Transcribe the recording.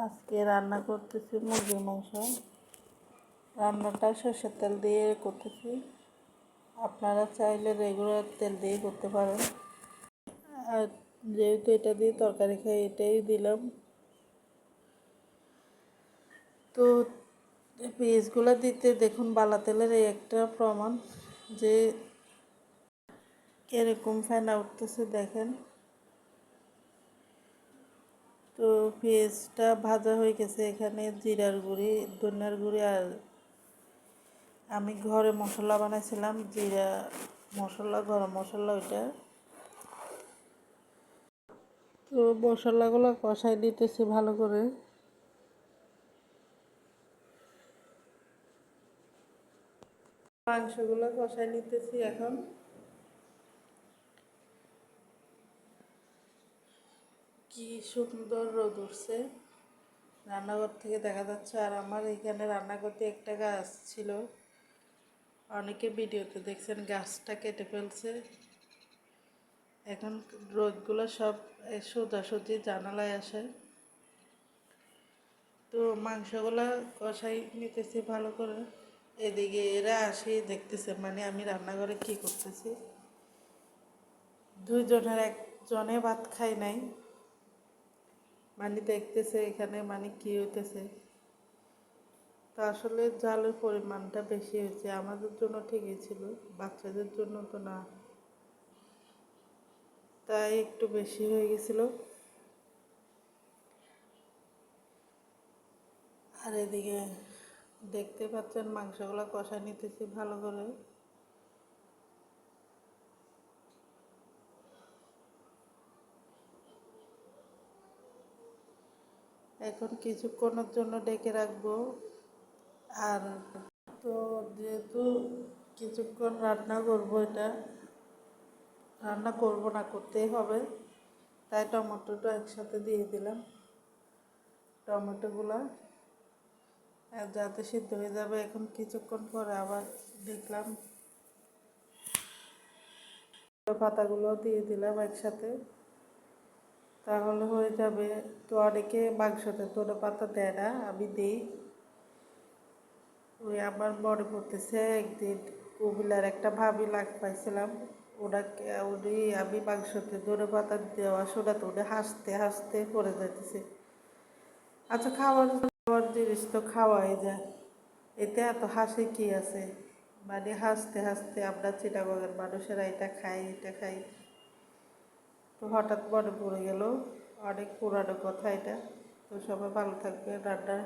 আজকে রান্না করতেছি মুরগির মাংস। রান্নাটা সরষের তেল দিয়ে করতেছি। আপনারা চাইলে রেগুলার তেল দিয়ে করতে পারেন। আর যেহেতু এটা দিয়ে তরকারি খাই, এটাই দিলাম। তো পেঁয়াজগুলো দিতে দেখুন, বালা তেলের এই একটা প্রমাণ যে এরকম ফেনা উঠতেছে, দেখেন। তো পেঁয়াজটা ভাজা হয়ে গেছে। এখানে জিরার গুঁড়ি, ধনিয়ার গুঁড়ি, আর আমি ঘরে মশলা বানাইছিলাম, জিরা মশলা, গরম মশলা, ওইটা। তো মশলাগুলো কষাই দিতেছি ভালো করে। মাংসগুলো কষাই নিতেছি এখন। কি সুন্দর রোদ উঠছে, রান্নাঘর থেকে দেখা যাচ্ছে। আর আমার এখানে রান্নাঘরতে একটা গাছ ছিল, অনেকে ভিডিওতে দেখছেন, গাছটা কেটে ফেলছে। এখন রোদগুলো সব সোজাসুজি জানালায় আসে। তো মাংসগুলো কষাই নিতেছি ভালো করে। এদিকে এরা আসি দেখতেছে, মানে আমি রান্নাঘরে কি করতেছি। দুইজনের একজনে ভাত খাই নাই, মানে দেখতেছে এখানে মানে কি হইতেছে। তো আসলে জালের পরিমাণটা বেশি হয়েছে, আমাদের জন্য ঠিকই ছিল, বাচ্চাদের জন্য তো না, তাই একটু বেশি হয়ে গেছিল। আর এদিকে দেখতে পাচ্ছেন মাংসগুলো কষায় নিতেছি ভালো করে। এখন কিছুক্ষণের জন্য ডেকে রাখবো। আর তো যেহেতু কিছুক্ষণ রান্না করবো, এটা রান্না করব না, করতেই হবে, তাই টমেটোটা একসাথে দিয়ে দিলাম। টমেটোগুলো যাতে সিদ্ধ হয়ে যাবে। এখন কিছুক্ষণ পরে আবার দেখলাম পাতাগুলো দিয়ে দিলাম একসাথে, তাহলে হয়ে যাবে। তো অনেকে মাংসতে ধনে পাতা দেয় না, আমি দিই। ওই আমার মনে পড়তেছে, একদিন কুমিল্লার একটা ভাবি পাইছিলাম, উনি আমি মাংসতে ধনে পাতা দেওয়া শোনা তো উনি হাসতে হাসতে পড়ে যাইতেছে। আচ্ছা, খাওয়ার জিনিস তো খাওয়াই যায়, এতে এত হাসি কি আছে? মানে হাসতে হাসতে আমরা চিটাগঙের মানুষেরা এটা খাই, এটা খাই। তো হঠাৎ মনে পড়ে গেল, অনেক পুরানো কথা এটা। তো সবাই ভালো থাকবে। রান্না